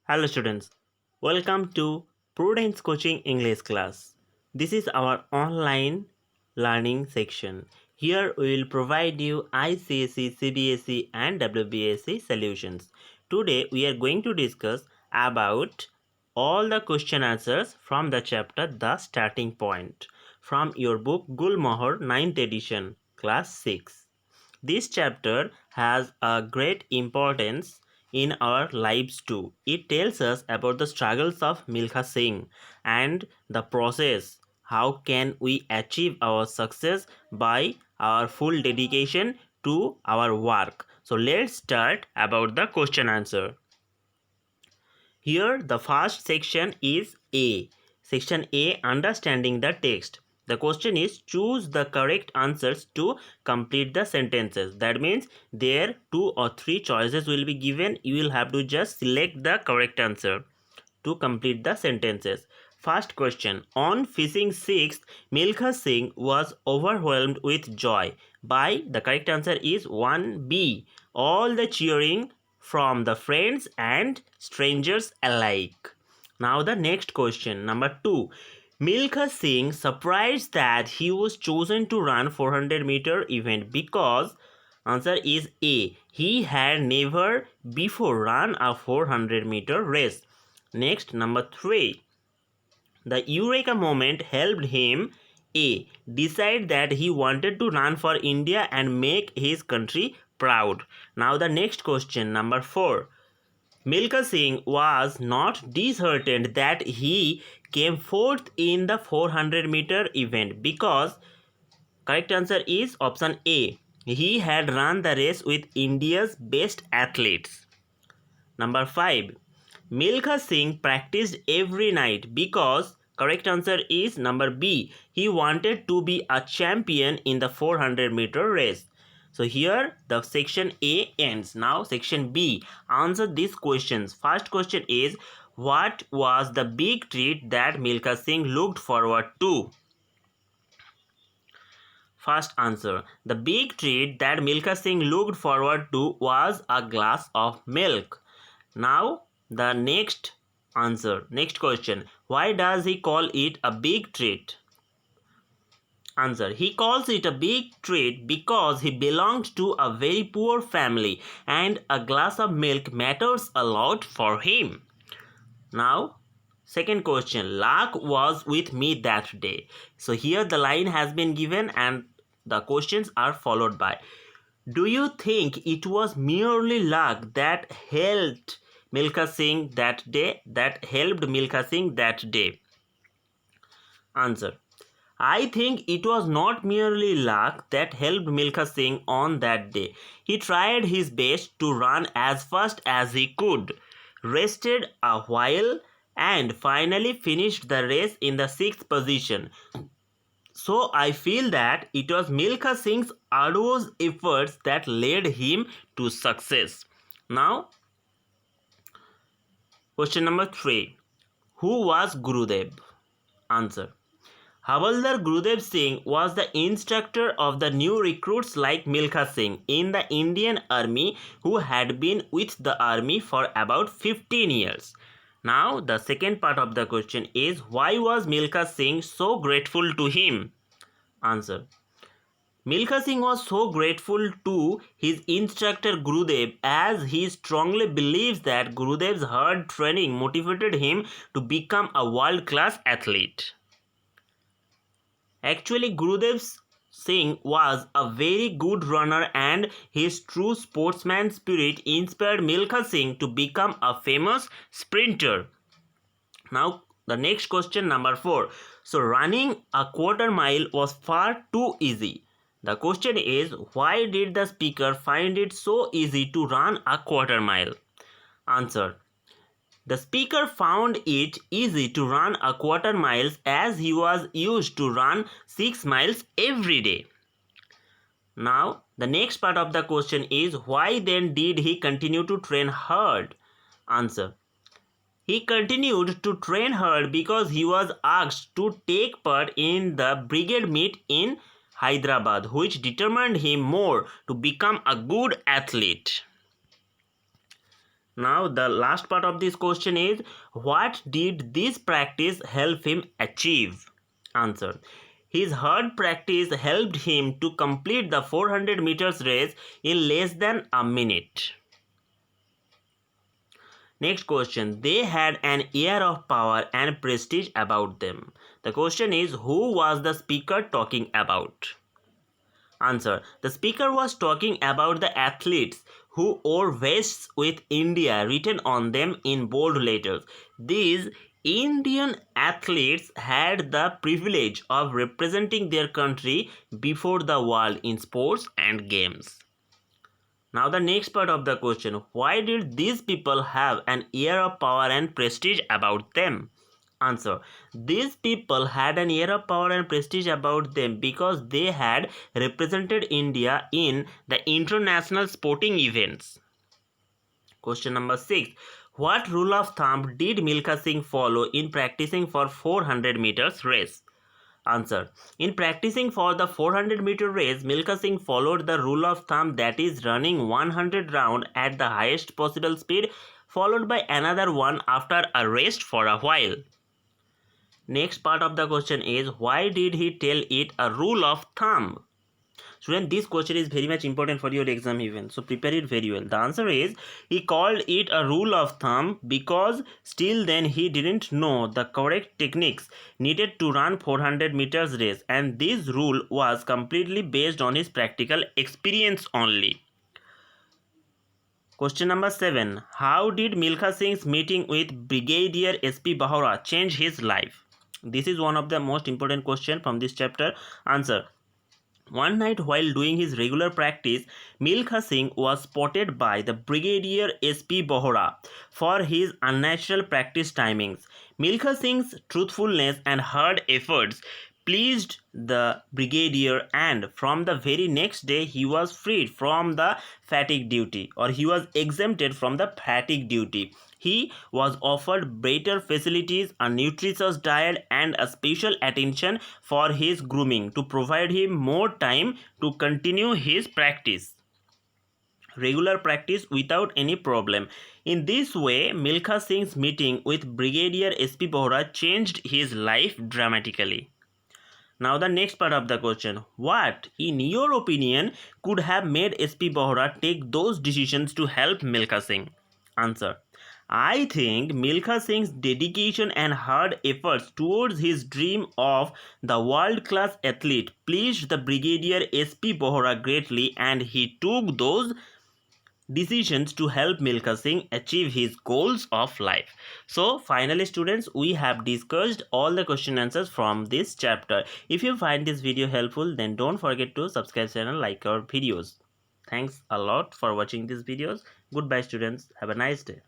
Hello students, welcome to Prudence Coaching English class. This is our online learning section. Here we will provide you ICSE, CBSE and WBSE solutions. Today we are going to discuss about all the question answers from the chapter The Starting Point from your book Mohar 9th edition class 6. This chapter has a great importance in our lives too. It tells us about the struggles of Milkha Singh and the process. How can we achieve our success by our full dedication to our work? So let's start about the question answer. Here the first section is A. Section A, understanding the text. The question is choose the correct answers to complete the sentences. That means there 2 or 3 choices will be given. You will have to just select the correct answer to complete the sentences. First question. On finishing sixth, Milkha Singh was overwhelmed with joy by, the correct answer is 1B, all the cheering from the friends and strangers alike. Now the next question, number 2. Milkha Singh surprised that he was chosen to run 400-meter event because, answer is A, he had never before run a 400-meter race. Next, number 3. The Eureka moment helped him A, decide that he wanted to run for India and make his country proud. Now the next question, number 4. Milkha Singh was not disheartened that he came fourth in the 400-meter event because, correct answer is option A, he had run the race with India's best athletes. Number 5. Milkha Singh practiced every night because, correct answer is number B, he wanted to be a champion in the 400-meter race. So here the section A ends. Now section B, answer these questions. First question is, what was the big treat that Milkha Singh looked forward to? First answer, the big treat that Milkha Singh looked forward to was a glass of milk. Now the next answer, next question, why does he call it a big treat? Answer, he calls it a big treat because he belonged to a very poor family and a glass of milk matters a lot for him. Now second question, luck was with me that day. So here the line has been given and the questions are followed by, do you think it was merely luck that helped Milkha Singh that day? Answer, I think it was not merely luck that helped Milkha Singh on that day. He tried his best to run as fast as he could, rested a while, and finally finished the race in the 6th position. So I feel that it was Milkha Singh's arduous efforts that led him to success. Now, question number 3. Who was Gurudev? Answer, Havaldar Gurudev Singh was the instructor of the new recruits like Milkha Singh in the Indian Army who had been with the army for about 15 years. Now the second part of the question is, why was Milkha Singh so grateful to him? Answer, Milkha Singh was so grateful to his instructor Gurudev as he strongly believes that Gurudev's hard training motivated him to become a world-class athlete. Actually, Gurudev Singh was a very good runner and his true sportsman spirit inspired Milkha Singh to become a famous sprinter. Now, the next question, number 4. So, running a quarter mile was far too easy. The question is, why did the speaker find it so easy to run a quarter mile? Answer, the speaker found it easy to run a quarter miles as he was used to run 6 miles every day. Now, the next part of the question is, why then did he continue to train hard? Answer, he continued to train hard because he was asked to take part in the brigade meet in Hyderabad, which determined him more to become a good athlete. Now the last part of this question is, what did this practice help him achieve? Answer. His hard practice helped him to complete the 400 meters race in less than a minute. Next question. They had an air of power and prestige about them. The question is, who was the speaker talking about? Answer. The speaker was talking about the athletes who wore vests with India written on them in bold letters. These Indian athletes had the privilege of representing their country before the world in sports and games. Now the next part of the question, why did these people have an air of power and prestige about them? Answer. These people had an air of power and prestige about them because they had represented India in the international sporting events. Question number 6. What rule of thumb did Milkha Singh follow in practicing for 400 meters race? Answer. In practicing for the 400 meter race, Milkha Singh followed the rule of thumb, that is running 100 round at the highest possible speed, followed by another one after a rest for a while. Next part of the question is, why did he tell it a rule of thumb? Student, this question is very much important for your exam event, so prepare it very well. The answer is, he called it a rule of thumb because still then he didn't know the correct techniques needed to run 400 meters race, and this rule was completely based on his practical experience only. Question number 7. How did Milkha Singh's meeting with Brigadier S.P. Vohra change his life? This is one of the most important questions from this chapter. Answer. One night while doing his regular practice, Milkha Singh was spotted by the Brigadier S.P. Vohra for his unnatural practice timings. Milkha Singh's truthfulness and hard efforts pleased the brigadier, and from the very next day he was freed from the fatigue duty, or he was exempted from the fatigue duty. He was offered better facilities, a nutritious diet, and a special attention for his grooming to provide him more time to continue his regular practice without any problem. In this way, Milkha Singh's meeting with Brigadier S.P. Vohra changed his life dramatically. Now the next part of the question, what, in your opinion, could have made S.P. Vohra take those decisions to help Milkha Singh? Answer. I think Milkha Singh's dedication and hard efforts towards his dream of the world-class athlete pleased the Brigadier S.P. Vohra greatly, and he took those decisions to help Milkha Singh achieve his goals of life. So finally students, we have discussed all the question answers from this chapter. If you find this video helpful, then don't forget to subscribe channel, like our videos. Thanks a lot for watching these videos. Goodbye students, have a nice day.